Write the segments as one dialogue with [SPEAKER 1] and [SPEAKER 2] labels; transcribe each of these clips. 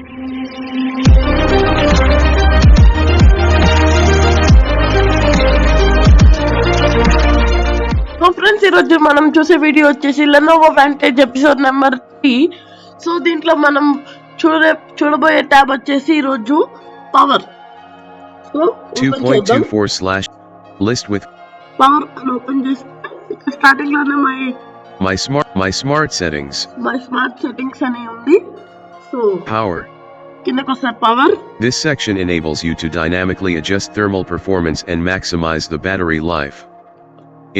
[SPEAKER 1] So friends, ఈరోజు మనం చూసే వీడియో వచ్చేసి Lenovo Vantage episode number 3. So దీంట్లో మనం చూడబోయే ట్యాబ్ వచ్చేసి ఈరోజు power. So
[SPEAKER 2] 2.24/list with
[SPEAKER 1] power అని ఓపెన్ చేస్తే స్టార్టింగ్ లోనే
[SPEAKER 2] my smart settings
[SPEAKER 1] అని ఉంది. So
[SPEAKER 2] power.
[SPEAKER 1] కిందకి వస్తే power.
[SPEAKER 2] This section enables you to dynamically adjust thermal performance and maximize the battery life.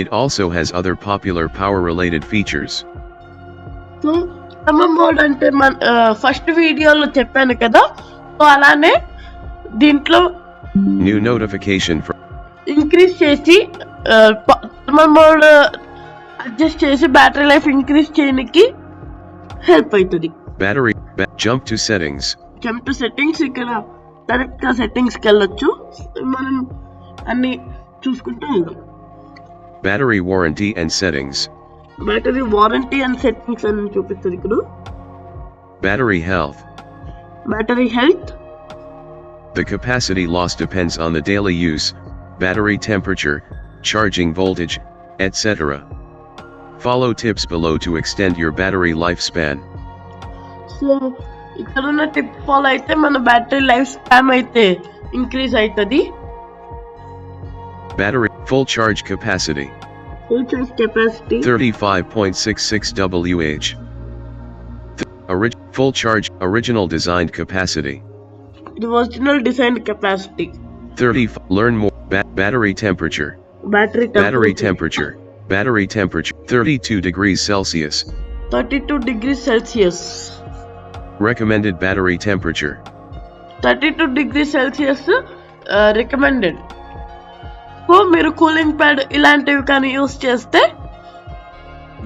[SPEAKER 2] It also has other popular power-related features.
[SPEAKER 1] So thermal mode అంటే first వీడియోలో చెప్పాను కదా, so అలానే దీంట్లో
[SPEAKER 2] New notification for
[SPEAKER 1] ఇంక్రీజ్ చేసి thermal mode adjust చేసి battery life increase చేయడానికి help అవుతుంది.
[SPEAKER 2] battery. Jump to settings.
[SPEAKER 1] Jump to settings. ఇక్కడ డైరెక్ట్ గా సెట్టింగ్స్ కి వెళ్ళొచ్చు. మనం అన్ని చూసుకుంటూ వెళ్దాం.
[SPEAKER 2] Battery warranty and settings.
[SPEAKER 1] Battery warranty and settings అని చూపిస్తుంది ఇక్కడ.
[SPEAKER 2] Battery health.
[SPEAKER 1] Battery health.
[SPEAKER 2] The capacity loss depends on the daily use, battery temperature, charging voltage, etc. Follow tips below to extend your battery lifespan.
[SPEAKER 1] So ఇక్కడ ఉన్న tip follow అయితే మన battery life span అయితే increase అవుతుంది.
[SPEAKER 2] Battery full charge capacity.
[SPEAKER 1] Full charge capacity
[SPEAKER 2] 35.66 Wh. Full charge original designed capacity.
[SPEAKER 1] ఇది original design capacity.
[SPEAKER 2] 30 learn more. Battery temperature.
[SPEAKER 1] Battery
[SPEAKER 2] temperature. Battery temperature 32 degrees Celsius.
[SPEAKER 1] 32 degrees Celsius.
[SPEAKER 2] Recommended battery temperature.
[SPEAKER 1] 32 degrees Celsius recommended. So మీరు cooling pad ఇలాంటివి కానీ use చేస్తే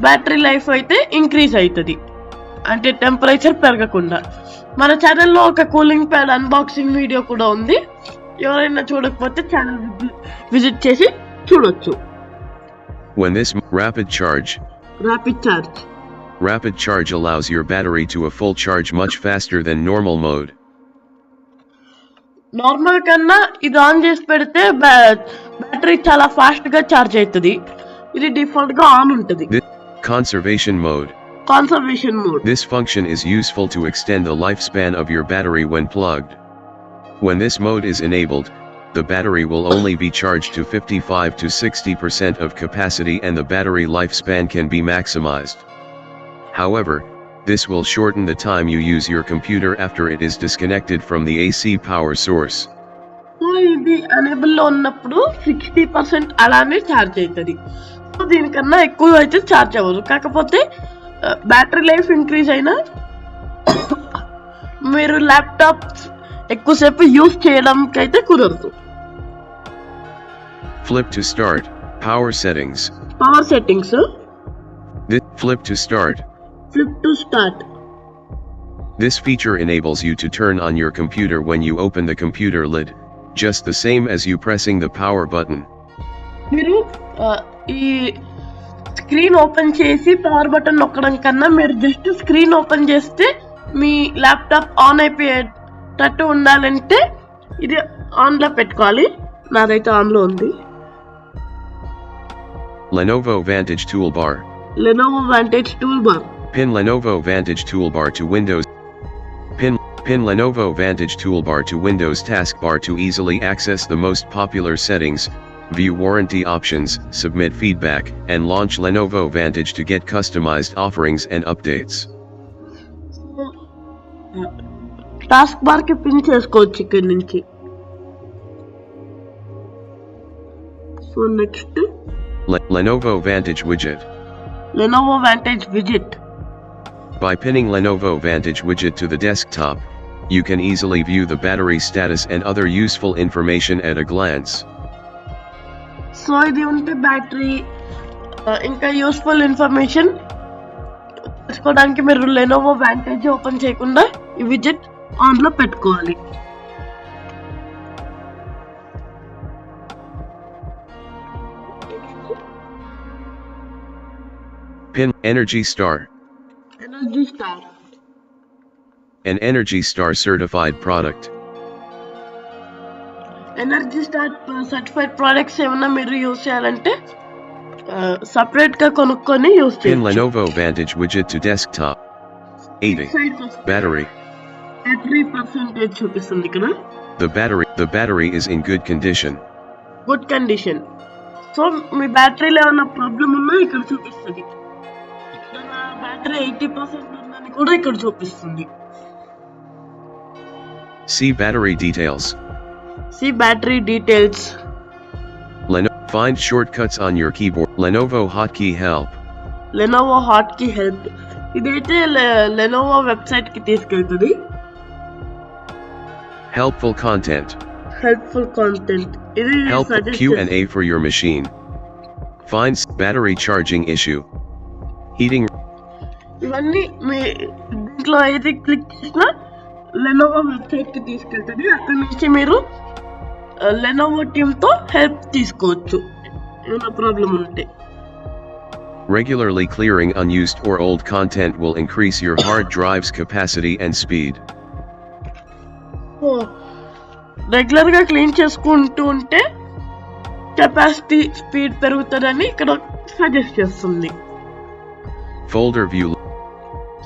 [SPEAKER 1] battery life అయితే increase అవుతుంది, అంటే temperature పెరగకుండా. మన ఛానల్లో ఒక కూలింగ్ ప్యాడ్ అన్బాక్సింగ్ వీడియో కూడా ఉంది. ఎవరైనా చూడకపోతే ఛానల్ విజిట్ చేసి చూడొచ్చు.
[SPEAKER 2] When this rapid charge allows your battery to a full charge much faster than normal mode.
[SPEAKER 1] Normal కన్నా ఇది ఆన్ చేసి పెడితే బ్యాటరీ చాలా ఫాస్ట్ గా ఛార్జ్ అవుతుంది. ఇది డిఫాల్ట్ గా ఆన్ ఉంటుంది.
[SPEAKER 2] Conservation mode. This function is useful to extend the lifespan of your battery when plugged. When this mode is enabled, the battery will only be charged to 55 to 60% of capacity and the battery lifespan can be maximized. However, this will shorten the time you use your computer after it is disconnected from the AC power source.
[SPEAKER 1] So ఇది enable లో ఉన్నప్పుడు 60% అలానే charge అవుతుంది. So దీనికన్నా ఎక్కువ అయితే charge అవ్వదు. కాకపోతే బ్యాటరీ లైఫ్ ఇంక్రీజ్ అయినా మీరు ల్యాప్టాప్ ఎక్కువసేపు యూస్ చేయడానికి అయితే కుదరదు.
[SPEAKER 2] Flip to start. Power settings. Flip to start. This feature enables you to turn on your computer when you open the computer lid, just the same as you pressing the power button.
[SPEAKER 1] మీరు ఈ screen open చేసి power button నొక్కడం కన్నా మీరు just screen open చేస్తే మీ laptop on అయిపోయేటట్టు ఉండాలంటే ఇది on లో పెట్టుకోవాలి. నాదైతే ఆన్ లో ఉంది.
[SPEAKER 2] Lenovo Vantage Toolbar. Pin Lenovo Vantage Toolbar to Windows. Pin Lenovo Vantage Toolbar to Windows taskbar to easily access the most popular settings, view warranty options, submit feedback, and launch Lenovo Vantage to get customized offerings and updates.
[SPEAKER 1] Task bar కి pin చేసుకోవచ్చు ఇక్కడ నుంచి. So next
[SPEAKER 2] Lenovo Vantage widget. By pinning Lenovo Vantage widget to the desktop, you can easily view the battery status and other useful information at a glance.
[SPEAKER 1] So ఇది ఉంటే battery ఇంకా useful information తెలుసుకోవడానికి మీరు Lenovo Vantage open చేయకుండా ఈ విజెట్ on లో పెట్టుకోవాలి.
[SPEAKER 2] Pin Energy Star. An Energy Star certified product.
[SPEAKER 1] Energy star certified products ఏమన్నా మీరు యూజ్ చేయాలంటే సపరేట్ గా కొనుక్కొని యూజ్
[SPEAKER 2] Pin
[SPEAKER 1] చేయండి.
[SPEAKER 2] Lenovo Vantage widget to desktop. 80. Battery.
[SPEAKER 1] Battery percentage చూపిస్తుంది ఇక్కడ.
[SPEAKER 2] The battery is in good condition.
[SPEAKER 1] Good condition. So మీ బ్యాటరీలో ఏమైనా ప్రాబ్లం ఉన్నా ఇక్కడ చూపిస్తుంది. ఇక్కడ నా బ్యాటరీ 80% ఉందని కూడా ఇక్కడ చూపిస్తుంది.
[SPEAKER 2] See battery details.
[SPEAKER 1] See battery details.
[SPEAKER 2] Find shortcuts on your keyboard. Lenovo Hotkey Help.
[SPEAKER 1] Lenovo hotkey. ఇదైతే లెనోవో వెబ్సైట్ కి తీసుకెళ్తుంది.
[SPEAKER 2] Helpful content.
[SPEAKER 1] Helpful content. ఇది
[SPEAKER 2] Help
[SPEAKER 1] suggest
[SPEAKER 2] Q&A for your machine. Finds battery charging issue. Heating.
[SPEAKER 1] ఇవన్నీ మీ దీంట్లో ఏది click చేసినా Lenovo website కి తీసుకెళ్తుంది. అక్కడ నుంచి మీరు లెనోవో టీమ్ తో హెల్ప్ తీసుకోవచ్చు ఏమైనా ప్రాబ్లం ఉంటే.
[SPEAKER 2] Regularly clearing unused or old content will increase your hard drive's capacity and speed.
[SPEAKER 1] Regular గా క్లీన్ చేసుకుంటూ ఉంటే కెపాసిటీ స్పీడ్ పెరుగుతుందని ఇక్కడ సజెస్ట్ చేస్తుంది.
[SPEAKER 2] Folder view.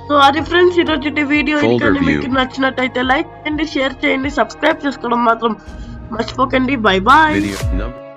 [SPEAKER 1] సో అది ఫ్రెండ్స్ ఈరోజు వీడియో.
[SPEAKER 2] Folder
[SPEAKER 1] కానీ
[SPEAKER 2] view.
[SPEAKER 1] మీకు నచ్చినట్టయితే లైక్ చేయండి, షేర్ చేయండి, సబ్స్క్రైబ్ చేసుకోవడం మాత్రం మర్చిపోకండి. Bye bye.
[SPEAKER 2] Video number.